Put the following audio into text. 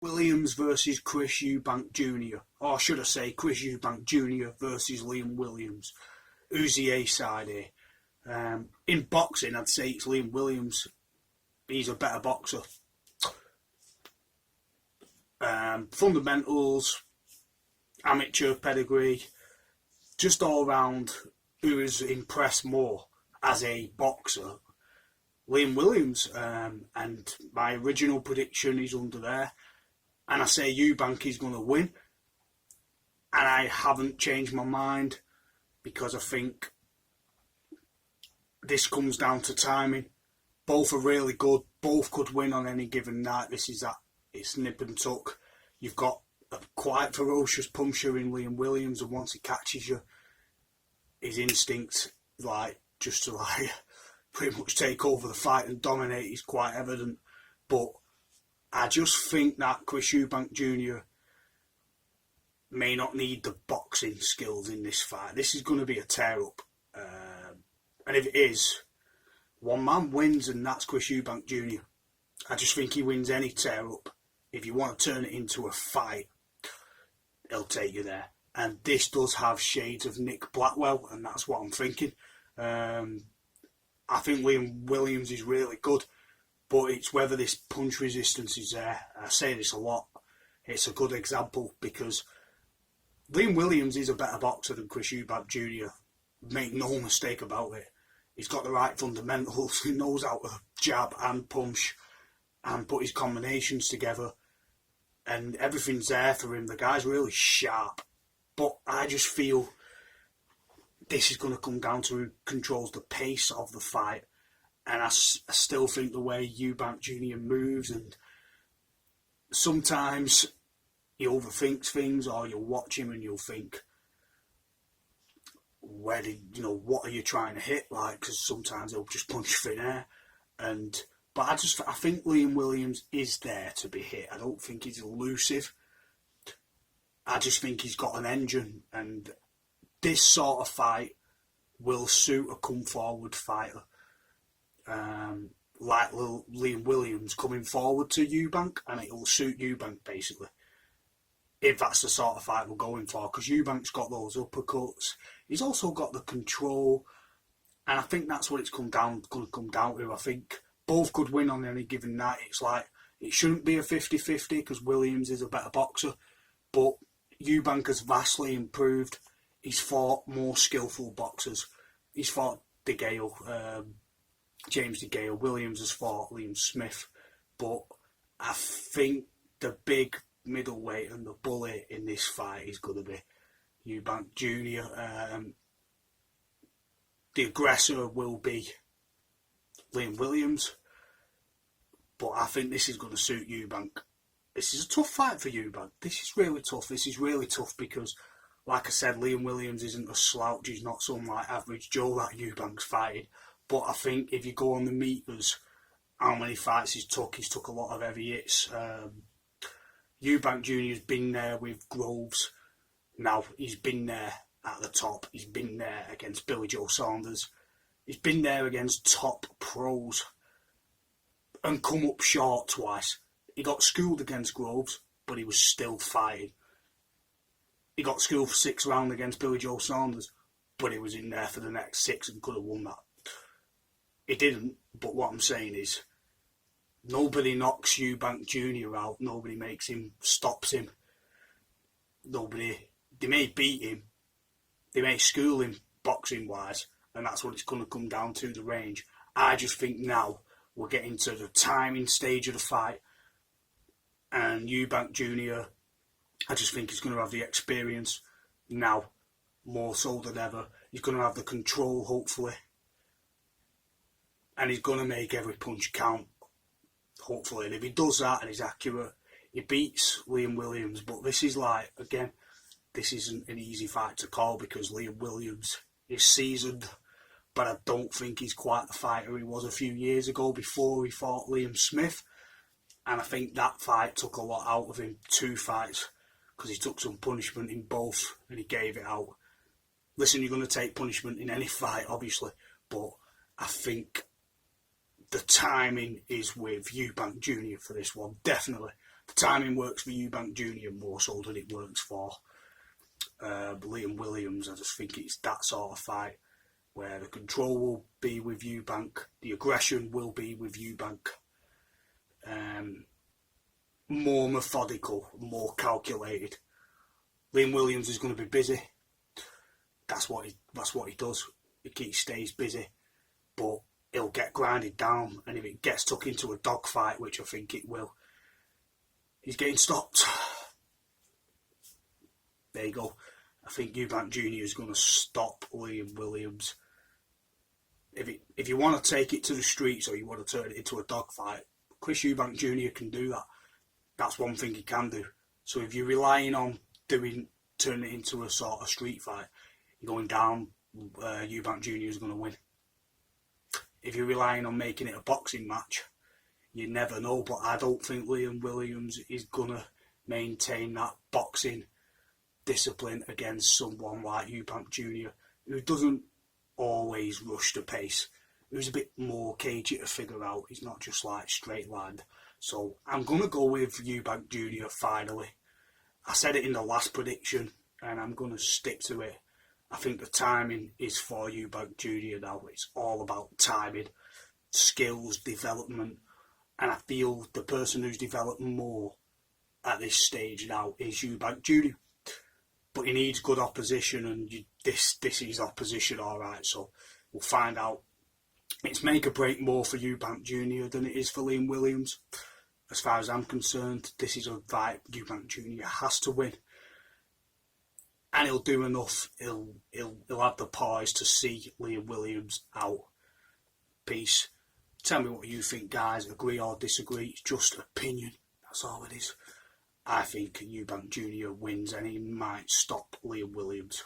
Williams versus Chris Eubank Jr. Or should I say Chris Eubank Jr. versus Liam Williams. Who's the A side here? In boxing, I'd say it's Liam Williams. He's a better boxer. Fundamentals, amateur pedigree, just all round, who has impressed more as a boxer? Liam Williams. And my original prediction is under there. And I say Eubank is going to win. And I haven't changed my mind because I think this comes down to timing. Both are really good. Both could win on any given night. This is that. It's nip and tuck. You've got a quite ferocious puncher in Liam Williams, and once he catches you, his instinct, just to pretty much take over the fight and dominate is quite evident. But I just think that Chris Eubank Jr. may not need the boxing skills in this fight. This is going to be a tear-up. And if it is, one man wins, and that's Chris Eubank Jr. I just think he wins any tear-up. If you want to turn it into a fight, he'll take you there. And this does have shades of Nick Blackwell, and that's what I'm thinking. I think Liam Williams is really good, but it's whether this punch resistance is there. I say this a lot. It's a good example because Liam Williams is a better boxer than Chris Eubank Jr. Make no mistake about it. He's got the right fundamentals. He knows how to jab and punch and put his combinations together. And everything's there for him. The guy's really sharp. But I just feel this is going to come down to who controls the pace of the fight. And I still think the way Eubank Jr. moves, and sometimes he overthinks things, or you'll watch him and you'll think, what are you trying to hit? Because sometimes he'll just punch thin air. But I think Liam Williams is there to be hit. I don't think he's elusive. I just think he's got an engine, and this sort of fight will suit a come-forward fighter. Like Liam Williams coming forward to Eubank, and it will suit Eubank basically. If that's the sort of fight we're going for, because Eubank's got those uppercuts. He's also got the control, and I think that's what it's going to come down to. I think both could win on any given night. It shouldn't be a 50-50 because Williams is a better boxer, but Eubank has vastly improved. He's fought more skillful boxers. He's fought James DeGale. Williams has fought Liam Smith, but I think the big middleweight and the bullet in this fight is going to be Eubank Jr. The aggressor will be Liam Williams, but I think this is going to suit Eubank. This is a tough fight for Eubank. This is really tough. This is really tough because, like I said, Liam Williams isn't a slouch. He's not some average Joe that Eubank's fighting. But I think if you go on the meters, how many fights he's took a lot of heavy hits. Eubank Jr. has been there with Groves. Now, he's been there at the top. He's been there against Billy Joe Saunders. He's been there against top pros and come up short twice. He got schooled against Groves, but he was still fighting. He got schooled for 6 rounds against Billy Joe Saunders, but he was in there for the next 6 and could have won that. He didn't, but what I'm saying is, nobody knocks Eubank Jr. out. Nobody stops him. They may beat him. They may school him boxing-wise, and that's what it's going to come down to, the range. I just think now we're getting to the timing stage of the fight, and Eubank Jr., I just think he's going to have the experience now, more so than ever. He's going to have the control, hopefully, and he's going to make every punch count, hopefully. And if he does that and he's accurate, he beats Liam Williams. But this is again, this isn't an easy fight to call because Liam Williams is seasoned, but I don't think he's quite the fighter he was a few years ago before he fought Liam Smith. And I think that fight took a lot out of him, 2 fights, because he took some punishment in both and he gave it out. Listen, you're going to take punishment in any fight, obviously, but I think the timing is with Eubank Jr. for this one, definitely. The timing works for Eubank Jr. more so than it works for Liam Williams. I just think it's that sort of fight where the control will be with Eubank, the aggression will be with Eubank. More methodical, more calculated. Liam Williams is going to be busy. That's what he does. He stays busy, but he'll get grinded down, and if it gets tucked into a dogfight, which I think it will, he's getting stopped. There you go. I think Eubank Jr. is going to stop Liam Williams. If you want to take it to the streets or you want to turn it into a dogfight, Chris Eubank Jr. can do that. That's one thing he can do. So if you're relying on turning it into a sort of street fight, you're going down, Eubank Jr. is going to win. If you're relying on making it a boxing match, you never know. But I don't think Liam Williams is going to maintain that boxing discipline against someone like Eubank Jr., who doesn't always rush the pace, who's a bit more cagey to figure out. He's not just like straight lined. So I'm going to go with Eubank Jr. finally. I said it in the last prediction and I'm going to stick to it. I think the timing is for Eubank Jr. now. It's all about timing, skills, development, and I feel the person who's developed more at this stage now is Eubank Jr. But he needs good opposition, and this is opposition, alright, so we'll find out. It's make or break more for Eubank Jr. than it is for Liam Williams. As far as I'm concerned, this is a fight Eubank Jr. has to win. And he'll do enough, he'll have the poise to see Liam Williams out. Peace. Tell me what you think, guys. Agree or disagree. It's just opinion. That's all it is. I think Eubank Jr. wins and he might stop Liam Williams.